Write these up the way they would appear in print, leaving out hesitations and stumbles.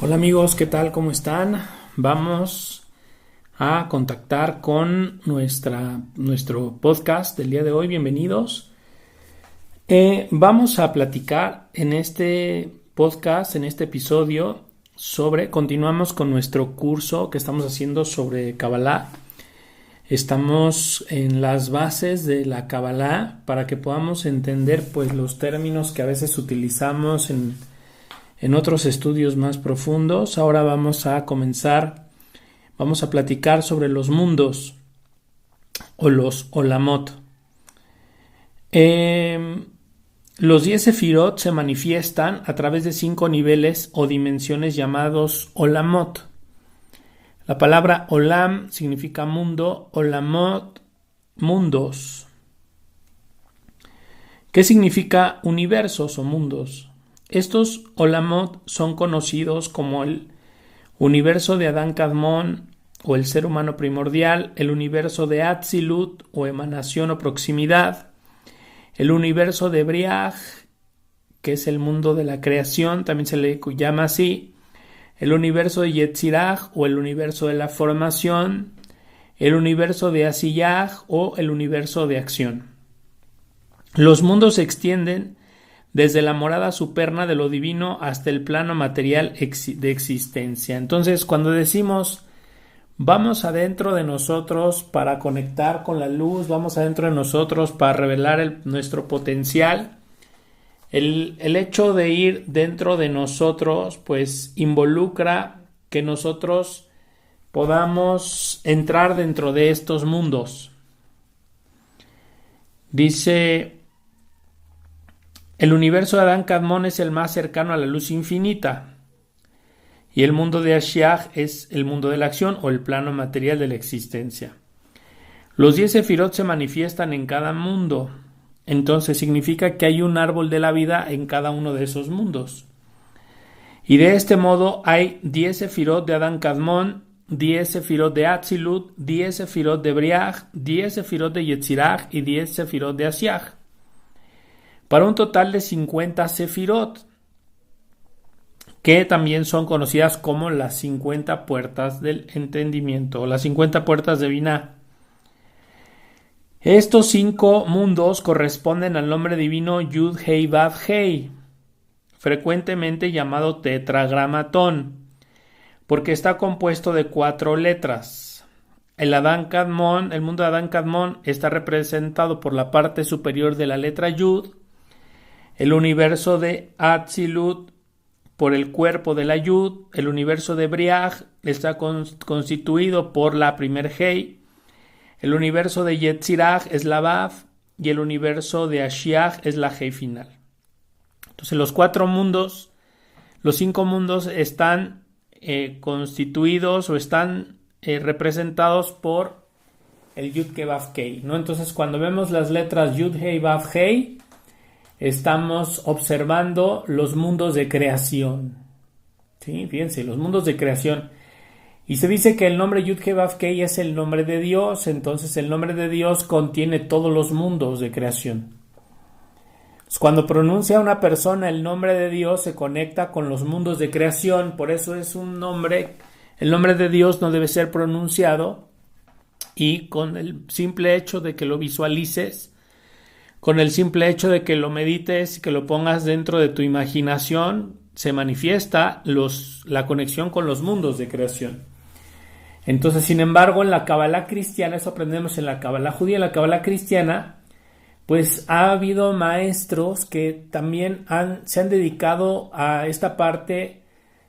Hola amigos, ¿qué tal? ¿Cómo están? Vamos a contactar con nuestro podcast del día de hoy. Bienvenidos. Vamos a platicar en este podcast, en este episodio, continuamos con nuestro curso que estamos haciendo sobre Kabbalah. Estamos en las bases de la Kabbalah para que podamos entender pues los términos que a veces utilizamos en otros estudios más profundos. Ahora vamos a platicar sobre los mundos o los Olamot. Los 10 Sefirot se manifiestan a través de 5 niveles o dimensiones llamados Olamot. La palabra Olam significa mundo, Olamot, mundos. ¿Qué significa universos o mundos? Estos Olamot son conocidos como el universo de Adán Kadmon o el ser humano primordial, el universo de Atzilut o emanación o proximidad, el universo de Briach, que es el mundo de la creación, también se le llama así, el universo de Yetzirah o el universo de la formación, el universo de Asiyah o el universo de acción. Los mundos se extienden desde la morada superna de lo divino hasta el plano material de existencia. Entonces, cuando decimos vamos adentro de nosotros para conectar con la luz, vamos adentro de nosotros para revelar nuestro potencial, el hecho de ir dentro de nosotros pues involucra que nosotros podamos entrar dentro de estos mundos. Dice: el universo de Adán Kadmon es el más cercano a la luz infinita y el mundo de Ashiach es el mundo de la acción o el plano material de la existencia. Los 10 Sefirot se manifiestan en cada mundo, entonces significa que hay un árbol de la vida en cada uno de esos mundos. Y de este modo hay 10 Sefirot de Adán Kadmon, 10 Sefirot de Atzilut, 10 Sefirot de Briach, 10 Sefirot de Yetzirah y 10 Sefirot de Ashiach, para un total de 50 Sefirot, que también son conocidas como las 50 puertas del entendimiento, o las 50 puertas de Binah. Estos 5 mundos corresponden al nombre divino Yud Hei Vav Hei, frecuentemente llamado tetragramatón, porque está compuesto de 4 letras. El mundo de Adán Kadmon está representado por la parte superior de la letra Yud, el universo de Atzilut por el cuerpo de la Yud, el universo de Briach está constituido por la primer Hei, el universo de Yetzirah es la Vav y el universo de Ashiach es la Hei final. Entonces los 5 mundos están constituidos o están representados por el Yud Kei Vav Kei, ¿no? Entonces cuando vemos las letras Yud Hei Vav Hei, estamos observando los mundos de creación. ¿Sí? Fíjense, los mundos de creación. Y se dice que el nombre Yud Hei Vav Kei es el nombre de Dios, entonces el nombre de Dios contiene todos los mundos de creación. Cuando pronuncia una persona el nombre de Dios, se conecta con los mundos de creación, por eso es un nombre, el nombre de Dios no debe ser pronunciado, y con el simple hecho de que lo visualices, con el simple hecho de que lo medites y que lo pongas dentro de tu imaginación, se manifiesta la conexión con los mundos de creación. Entonces, sin embargo, en la Kabbalah cristiana, eso aprendemos en la Kabbalah judía, en la Kabbalah cristiana, pues ha habido maestros que también se han dedicado a esta parte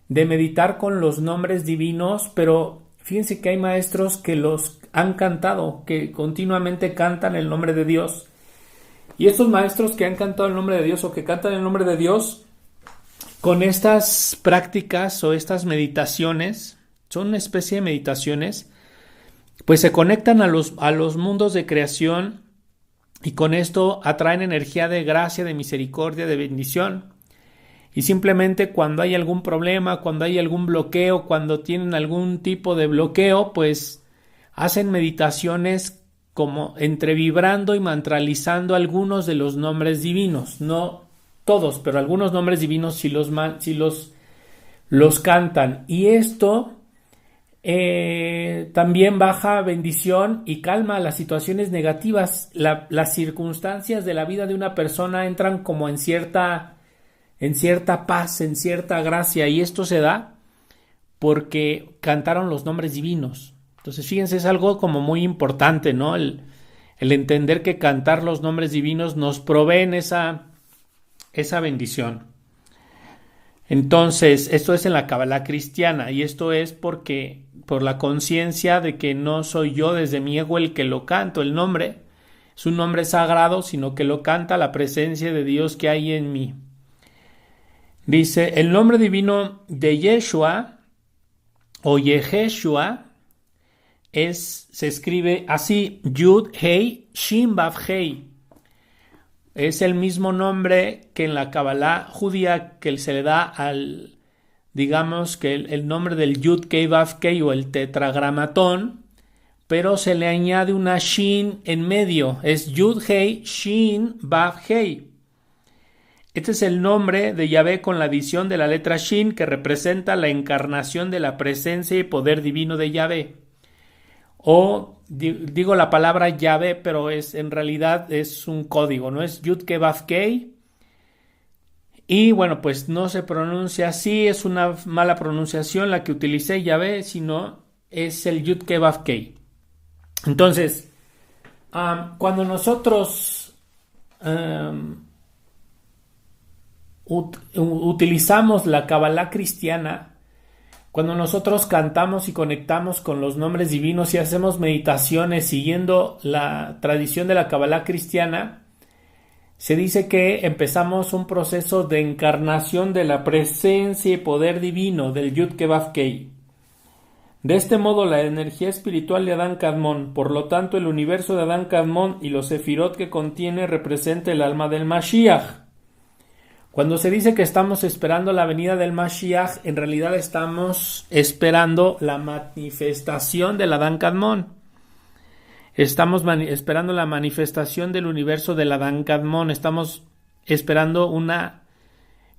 de meditar con los nombres divinos, pero fíjense que hay maestros que los han cantado, que continuamente cantan el nombre de Dios. Y estos maestros que han cantado el nombre de Dios o que cantan el nombre de Dios, con estas prácticas o estas meditaciones, son una especie de meditaciones, pues se conectan a los mundos de creación y con esto atraen energía de gracia, de misericordia, de bendición. Y simplemente cuando hay algún problema, cuando hay algún bloqueo, cuando tienen algún tipo de bloqueo, pues hacen meditaciones como entre vibrando y mantralizando algunos de los nombres divinos, no todos, pero algunos nombres divinos sí los los cantan. Y esto también baja bendición y calma las situaciones negativas. Las circunstancias de la vida de una persona entran como en cierta paz, en cierta gracia, y esto se da porque cantaron los nombres divinos. Entonces, fíjense, es algo como muy importante, ¿no? El entender que cantar los nombres divinos nos proveen esa bendición. Entonces, esto es en la Kabbalah cristiana, y esto es porque por la conciencia de que no soy yo desde mi ego el que lo canto. El nombre es un nombre sagrado, sino que lo canta la presencia de Dios que hay en mí. Dice, el nombre divino de Yeshua o Yeheshua se escribe así, Yud Hei Shin Vav Hei. Es el mismo nombre que en la Kabbalah judía que se le da al, digamos que el nombre del Yud Kei Vav Kei o el tetragramatón, pero se le añade una Shin en medio, es Yud Hei Shin Vav Hei. Este es el nombre de Yahvé con la adición de la letra Shin, que representa la encarnación de la presencia y poder divino de Yahvé. O digo la palabra Yahvé, pero en realidad es un código, ¿no? Es Yud Ke Vav Kei. Y bueno, pues no se pronuncia así, es una mala pronunciación la que utilicé Yahvé, sino es el Yud Ke Vav Kei. Entonces, cuando nosotros utilizamos la Kabbalah cristiana, cuando nosotros cantamos y conectamos con los nombres divinos y hacemos meditaciones siguiendo la tradición de la Kabbalah cristiana, se dice que empezamos un proceso de encarnación de la presencia y poder divino del Yud Ke Vav Kei. De este modo, la energía espiritual de Adán Kadmon, por lo tanto el universo de Adán Kadmon y los sefirot que contiene, representa el alma del Mashiach. Cuando se dice que estamos esperando la venida del Mashiach, en realidad estamos esperando la manifestación del Adán Kadmon. Estamos esperando la manifestación del universo del Adán Kadmon. Estamos esperando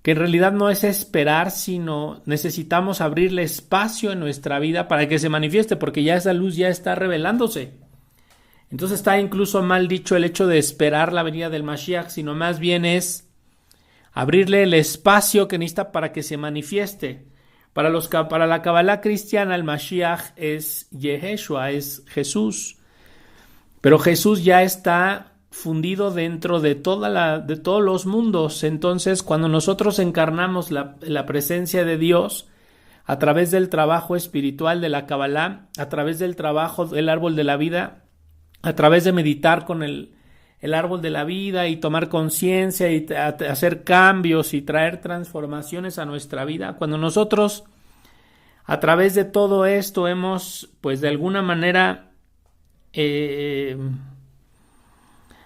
que en realidad no es esperar, sino necesitamos abrirle espacio en nuestra vida para que se manifieste, porque ya esa luz ya está revelándose. Entonces está incluso mal dicho el hecho de esperar la venida del Mashiach, sino más bien es abrirle el espacio que necesita para que se manifieste. Para la Kabbalah cristiana, el Mashiach es Yeheshua, es Jesús. Pero Jesús ya está fundido dentro de todos los mundos. Entonces, cuando nosotros encarnamos la presencia de Dios a través del trabajo espiritual de la Kabbalah, a través del trabajo del árbol de la vida, a través de meditar con el árbol de la vida y tomar conciencia y hacer cambios y traer transformaciones a nuestra vida, cuando nosotros a través de todo esto hemos, pues de alguna manera,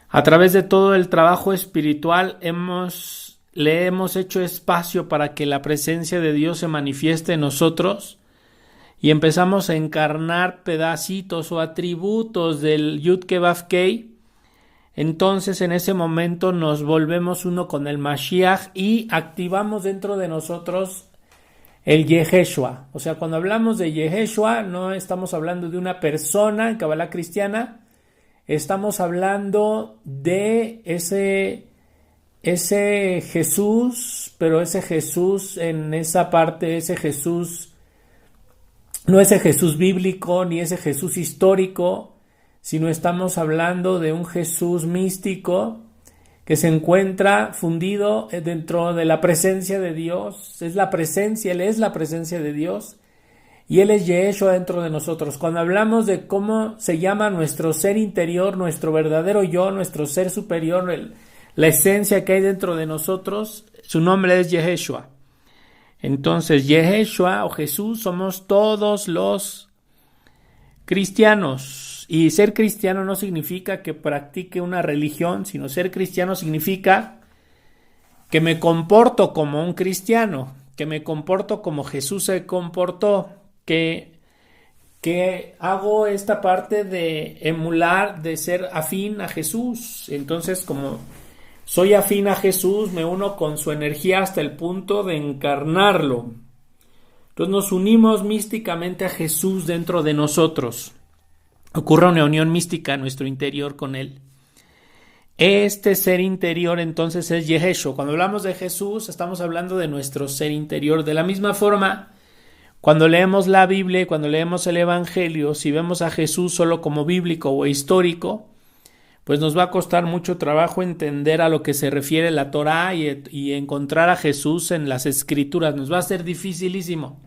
a través de todo el trabajo espiritual le hemos hecho espacio para que la presencia de Dios se manifieste en nosotros y empezamos a encarnar pedacitos o atributos del Yud Ke Vav Kei. Entonces en ese momento nos volvemos uno con el Mashiach y activamos dentro de nosotros el Yeheshua. O sea, cuando hablamos de Yeheshua no estamos hablando de una persona en Kabbalah cristiana, estamos hablando de ese Jesús, pero ese Jesús en esa parte, ese Jesús, no ese Jesús bíblico ni ese Jesús histórico, sino estamos hablando de un Jesús místico que se encuentra fundido dentro de la presencia de Dios. Es la presencia, Él es la presencia de Dios y Él es Yeshua dentro de nosotros. Cuando hablamos de cómo se llama nuestro ser interior, nuestro verdadero yo, nuestro ser superior, la esencia que hay dentro de nosotros, su nombre es Yeshua. Entonces Yeshua o Jesús somos todos los cristianos. Y ser cristiano no significa que practique una religión, sino ser cristiano significa que me comporto como un cristiano, que me comporto como Jesús se comportó, que hago esta parte de emular, de ser afín a Jesús. Entonces, como soy afín a Jesús, me uno con su energía hasta el punto de encarnarlo. Entonces nos unimos místicamente a Jesús dentro de nosotros. Ocurre una unión mística en nuestro interior con Él. Este ser interior entonces es Yeshua. Cuando hablamos de Jesús, estamos hablando de nuestro ser interior. De la misma forma, cuando leemos la Biblia, cuando leemos el Evangelio, si vemos a Jesús solo como bíblico o histórico, pues nos va a costar mucho trabajo entender a lo que se refiere la Torá y encontrar a Jesús en las Escrituras. Nos va a ser dificilísimo.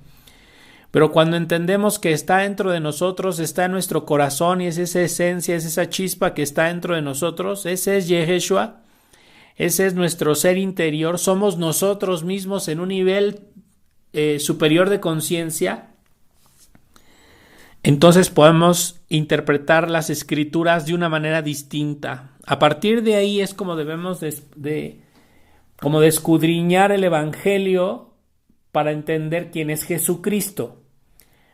Pero cuando entendemos que está dentro de nosotros, está en nuestro corazón y es esa esencia, es esa chispa que está dentro de nosotros, ese es Yeshua, ese es nuestro ser interior, somos nosotros mismos en un nivel superior de conciencia, entonces podemos interpretar las Escrituras de una manera distinta. A partir de ahí es como debemos como de escudriñar el Evangelio para entender quién es Jesucristo,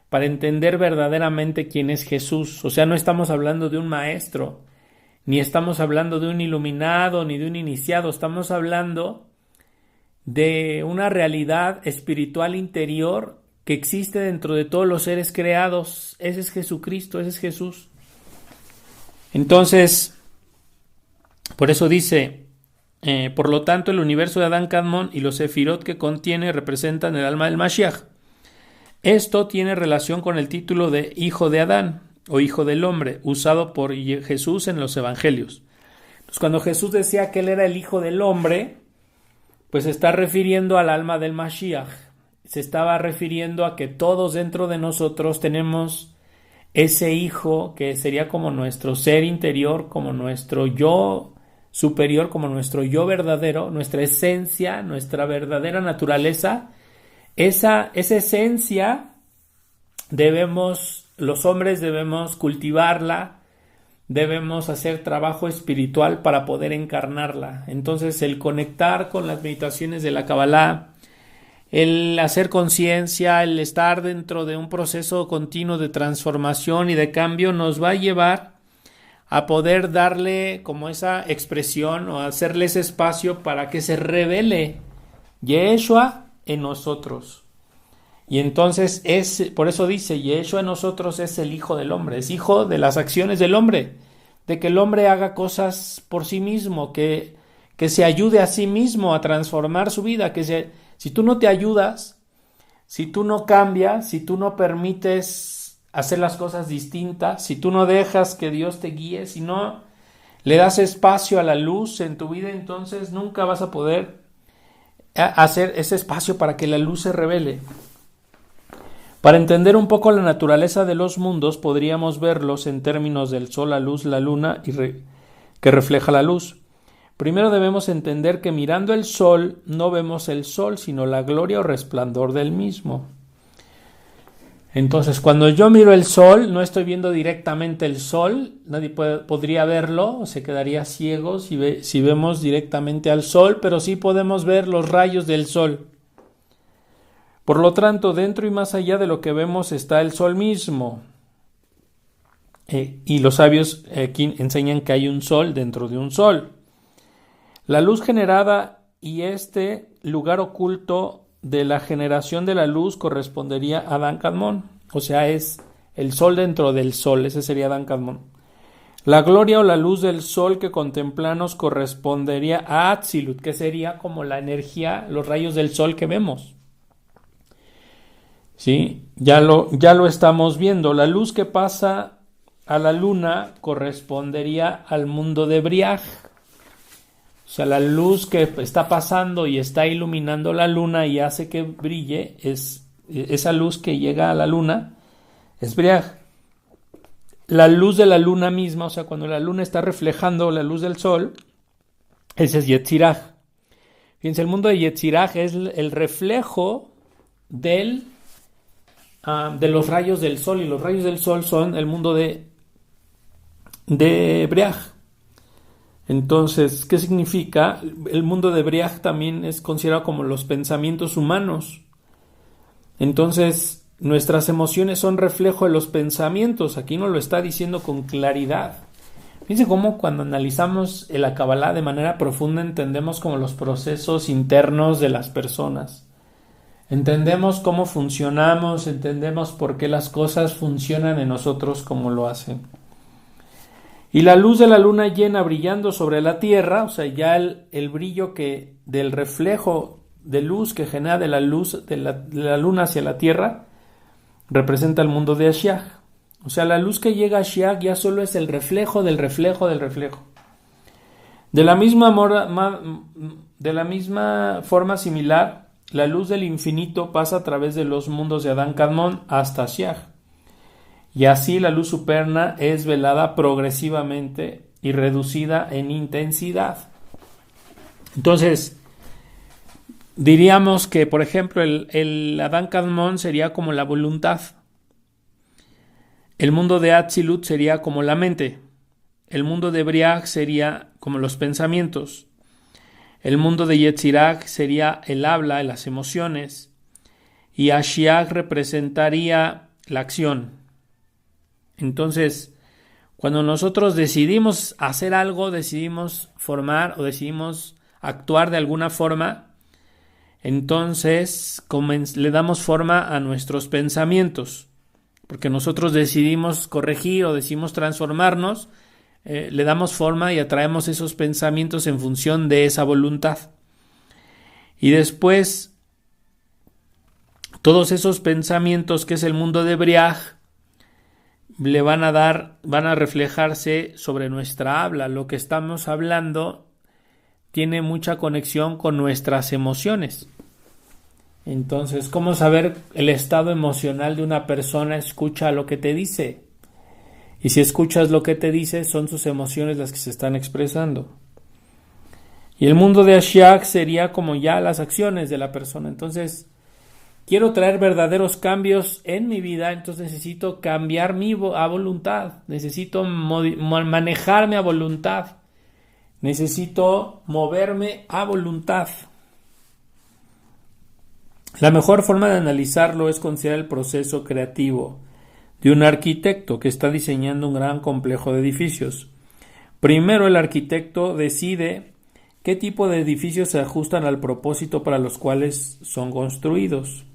para entender verdaderamente quién es Jesús. O sea, no estamos hablando de un maestro, ni estamos hablando de un iluminado, ni de un iniciado, estamos hablando de una realidad espiritual interior que existe dentro de todos los seres creados. Ese es Jesucristo, ese es Jesús. Entonces, por eso dice, por lo tanto, el universo de Adán Kadmon y los sefirot que contiene representan el alma del Mashiach. Esto tiene relación con el título de Hijo de Adán o Hijo del Hombre, usado por Jesús en los Evangelios. Entonces, cuando Jesús decía que Él era el Hijo del Hombre, pues se está refiriendo al alma del Mashiach. Se estaba refiriendo a que todos dentro de nosotros tenemos ese Hijo que sería como nuestro ser interior, como nuestro yo superior, como nuestro yo verdadero, nuestra esencia, nuestra verdadera naturaleza. Esa esencia los hombres debemos cultivarla, debemos hacer trabajo espiritual para poder encarnarla. Entonces el conectar con las meditaciones de la Kabbalah, el hacer conciencia, el estar dentro de un proceso continuo de transformación y de cambio nos va a llevar a poder darle como esa expresión o hacerle ese espacio para que se revele Yeshua en nosotros. Y entonces por eso dice, Yeshua en nosotros es el Hijo del Hombre, es hijo de las acciones del hombre, de que el hombre haga cosas por sí mismo, que se ayude a sí mismo a transformar su vida, si tú no te ayudas, si tú no cambias, si tú no permites hacer las cosas distintas, si tú no dejas que Dios te guíe, si no le das espacio a la luz en tu vida, entonces nunca vas a poder hacer ese espacio para que la luz se revele. Para entender un poco la naturaleza de los mundos, podríamos verlos en términos del sol, la luz, la luna que refleja la luz. Primero debemos entender que mirando el sol no vemos el sol, sino la gloria o resplandor del mismo. Entonces, cuando yo miro el sol, no estoy viendo directamente el sol, nadie podría verlo, se quedaría ciego si vemos directamente al sol, pero sí podemos ver los rayos del sol. Por lo tanto, dentro y más allá de lo que vemos está el sol mismo. Y los sabios aquí enseñan que hay un sol dentro de un sol. La luz generada y este lugar oculto de la generación de la luz correspondería a Adán Kadmon, o sea, es el sol dentro del sol, ese sería Adán Kadmon. La gloria o la luz del sol que contemplamos correspondería a Atzilut, que sería como la energía, los rayos del sol que vemos. ¿Sí? Ya lo estamos viendo. La luz que pasa a la luna correspondería al mundo de Briaj. O sea, la luz que está pasando y está iluminando la luna y hace que brille, esa luz que llega a la luna, es Briaj. La luz de la luna misma, o sea, cuando la luna está reflejando la luz del sol, ese es Yetziraj. Fíjense, el mundo de Yetziraj es el reflejo de los rayos del sol, y los rayos del sol son el mundo de Briaj. Entonces, ¿qué significa? El mundo de Briaj también es considerado como los pensamientos humanos. Entonces, nuestras emociones son reflejo de los pensamientos. Aquí nos lo está diciendo con claridad. Fíjense cómo cuando analizamos la Kabbalah de manera profunda entendemos como los procesos internos de las personas. Entendemos cómo funcionamos, entendemos por qué las cosas funcionan en nosotros como lo hacen. Y la luz de la luna llena brillando sobre la Tierra, o sea, ya el brillo del reflejo de luz que genera de la luz de la luna hacia la Tierra, representa el mundo de Ashiach. O sea, la luz que llega a Ashiach ya solo es el reflejo del reflejo del reflejo. De la misma forma similar, la luz del infinito pasa a través de los mundos de Adán Kadmon hasta Ashiach. Y así la luz superna es velada progresivamente y reducida en intensidad. Entonces, diríamos que, por ejemplo, el Adán Kadmon sería como la voluntad. El mundo de Atzilut sería como la mente. El mundo de Briach sería como los pensamientos. El mundo de Yetzirah sería el habla, las emociones. Y Ashiach representaría la acción. Entonces, cuando nosotros decidimos hacer algo, decidimos formar o decidimos actuar de alguna forma, entonces le damos forma a nuestros pensamientos, porque nosotros decidimos corregir o decidimos transformarnos, le damos forma y atraemos esos pensamientos en función de esa voluntad. Y después, todos esos pensamientos, que es el mundo de Briach, van a reflejarse sobre nuestra habla. Lo que estamos hablando tiene mucha conexión con nuestras emociones. Entonces, ¿cómo saber el estado emocional de una persona? Escucha lo que te dice. Y si escuchas lo que te dice, son sus emociones las que se están expresando. Y el mundo de Ashiach sería como ya las acciones de la persona. Entonces, quiero traer verdaderos cambios en mi vida, entonces necesito cambiar a voluntad, necesito manejarme a voluntad, necesito moverme a voluntad. La mejor forma de analizarlo es considerar el proceso creativo de un arquitecto que está diseñando un gran complejo de edificios. Primero, el arquitecto decide qué tipo de edificios se ajustan al propósito para los cuales son construidos.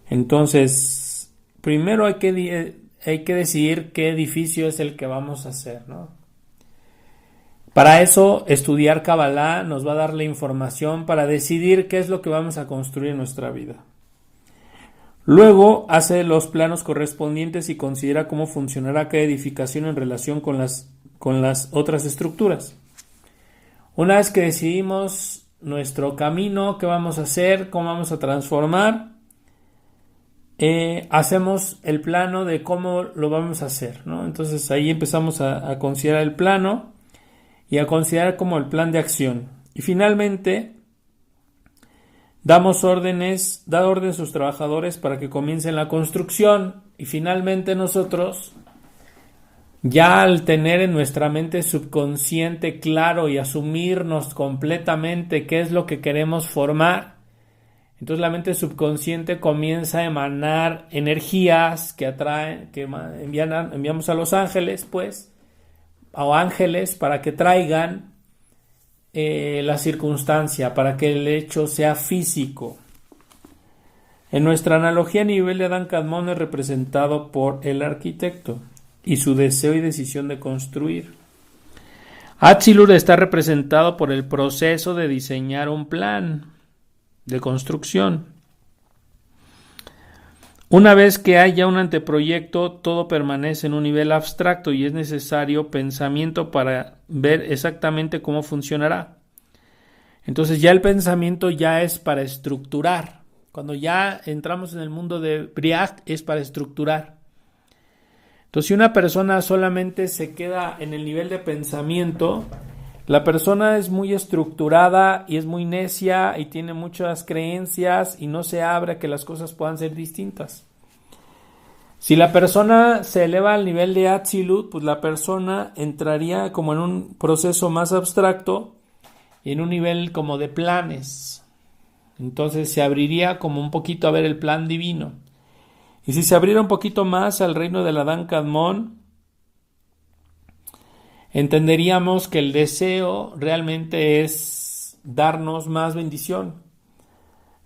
Entonces, primero hay que decidir qué edificio es el que vamos a hacer, ¿no? Para eso, estudiar Kabbalah nos va a dar la información para decidir qué es lo que vamos a construir en nuestra vida. Luego, hace los planos correspondientes y considera cómo funcionará cada edificación en relación con las otras estructuras. Una vez que decidimos nuestro camino, qué vamos a hacer, cómo vamos a transformar, hacemos el plano de cómo lo vamos a hacer, ¿no? Entonces ahí empezamos a considerar el plano y a considerar como el plan de acción. Y finalmente da órdenes a sus trabajadores para que comiencen la construcción. Y finalmente nosotros, ya al tener en nuestra mente subconsciente claro y asumirnos completamente qué es lo que queremos formar, entonces la mente subconsciente comienza a emanar energías que atraen, que enviamos a los ángeles, pues, o ángeles, para que traigan la circunstancia, para que el hecho sea físico. En nuestra analogía, a nivel de Adán Kadmon es representado por el arquitecto y su deseo y decisión de construir. Atzilut está representado por el proceso de diseñar un plan de construcción. Una vez que haya un anteproyecto, todo permanece en un nivel abstracto y es necesario pensamiento para ver exactamente cómo funcionará. Entonces ya el pensamiento ya es para estructurar. Cuando ya entramos en el mundo de Briach es para estructurar. Entonces si una persona solamente se queda en el nivel de pensamiento, la persona es muy estructurada y es muy necia y tiene muchas creencias y no se abre a que las cosas puedan ser distintas. Si la persona se eleva al nivel de Atzilut, pues la persona entraría como en un proceso más abstracto y en un nivel como de planes. Entonces se abriría como un poquito a ver el plan divino. Y si se abriera un poquito más al reino del Adán Kadmon, entenderíamos que el deseo realmente es darnos más bendición.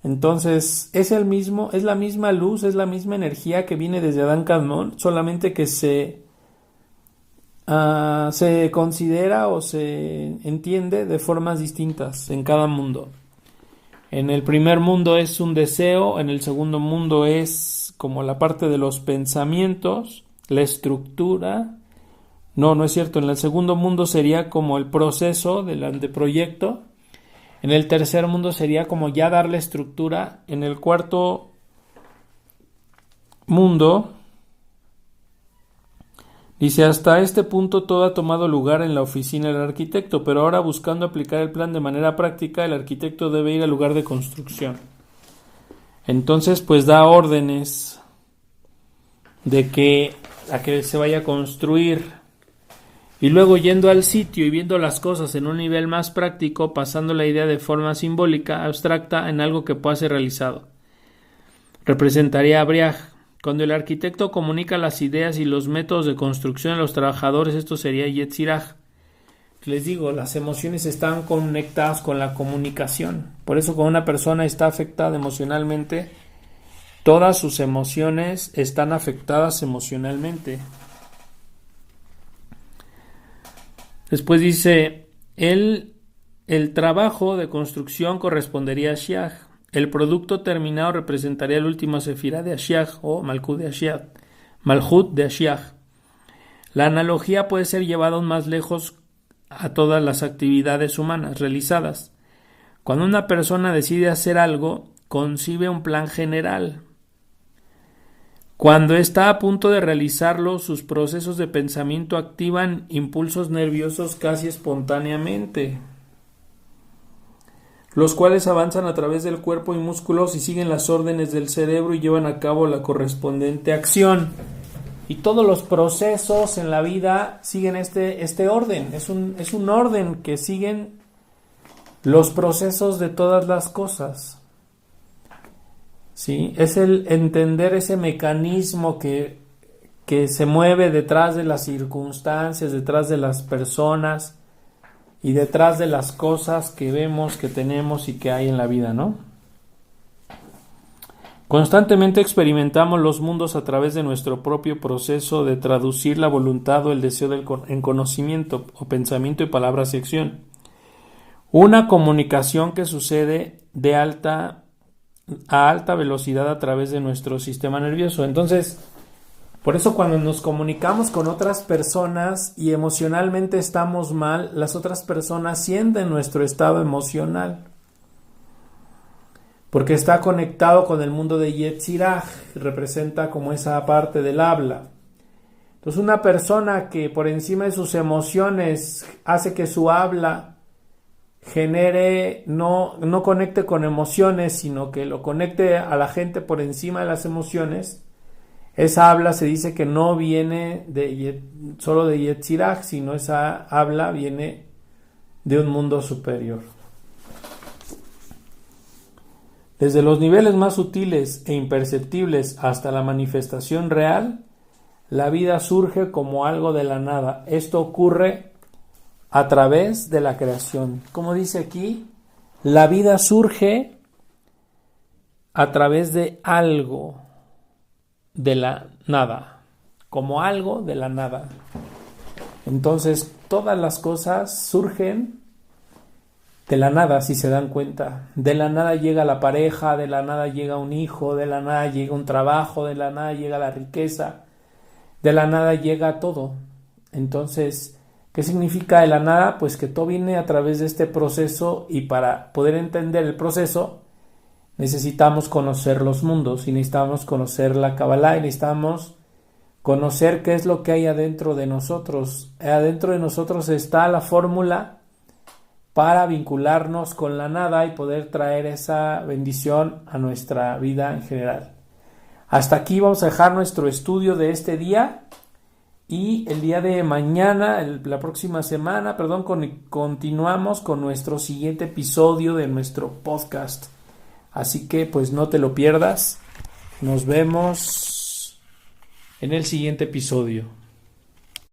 Entonces es la misma luz, es la misma energía que viene desde Adán Kadmon, solamente que se considera o se entiende de formas distintas en cada mundo. En el primer mundo es un deseo, en el segundo mundo es como la parte de los pensamientos, la estructura. No es cierto, en el segundo mundo sería como el proceso del anteproyecto. En el tercer mundo sería como ya darle estructura. En el cuarto mundo dice, hasta este punto todo ha tomado lugar en la oficina del arquitecto, pero ahora buscando aplicar el plan de manera práctica, el arquitecto debe ir al lugar de construcción. Entonces, pues da órdenes de que se vaya a construir. Y luego yendo al sitio y viendo las cosas en un nivel más práctico, pasando la idea de forma simbólica, abstracta, en algo que pueda ser realizado. Representaría a Briag. Cuando el arquitecto comunica las ideas y los métodos de construcción a los trabajadores, esto sería Yetzirah. Les digo, las emociones están conectadas con la comunicación. Por eso cuando una persona está afectada emocionalmente, todas sus emociones están afectadas emocionalmente. Después dice, el trabajo de construcción correspondería a Ashiach. El producto terminado representaría la última sefirá de Ashiach o Malhut de Ashiach. La analogía puede ser llevada aún más lejos a todas las actividades humanas realizadas. Cuando una persona decide hacer algo, concibe un plan general. Cuando está a punto de realizarlo, sus procesos de pensamiento activan impulsos nerviosos casi espontáneamente, los cuales avanzan a través del cuerpo y músculos y siguen las órdenes del cerebro y llevan a cabo la correspondiente acción. Y todos los procesos en la vida siguen este orden. Es un orden que siguen los procesos de todas las cosas. ¿Sí? Es el entender ese mecanismo que se mueve detrás de las circunstancias, detrás de las personas y detrás de las cosas que vemos, que tenemos y que hay en la vida, ¿no? Constantemente experimentamos los mundos a través de nuestro propio proceso de traducir la voluntad o el deseo en conocimiento o pensamiento y palabras y acción. Una comunicación que sucede a alta velocidad a través de nuestro sistema nervioso. Entonces, por eso cuando nos comunicamos con otras personas y emocionalmente estamos mal, las otras personas sienten nuestro estado emocional, porque está conectado con el mundo de Yetzirah, representa como esa parte del habla. Entonces, una persona que por encima de sus emociones hace que su habla genere, no conecte con emociones, sino que lo conecte a la gente por encima de las emociones, esa habla se dice que no viene solo de Yetzirah, sino esa habla viene de un mundo superior. Desde los niveles más sutiles e imperceptibles hasta la manifestación real, la vida surge como algo de la nada. Esto ocurre a través de la creación. Como dice aquí, la vida surge a través de algo de la nada, como algo de la nada. Entonces, todas las cosas surgen de la nada, si se dan cuenta. De la nada llega la pareja, de la nada llega un hijo, de la nada llega un trabajo, de la nada llega la riqueza, de la nada llega todo. Entonces, ¿qué significa de la nada? Pues que todo viene a través de este proceso, y para poder entender el proceso necesitamos conocer los mundos y necesitamos conocer la Kabbalah y necesitamos conocer qué es lo que hay adentro de nosotros. Adentro de nosotros está la fórmula para vincularnos con la nada y poder traer esa bendición a nuestra vida en general. Hasta aquí vamos a dejar nuestro estudio de este día. Y el día de mañana, la próxima semana, continuamos con nuestro siguiente episodio de nuestro podcast. Así que pues no te lo pierdas. Nos vemos en el siguiente episodio.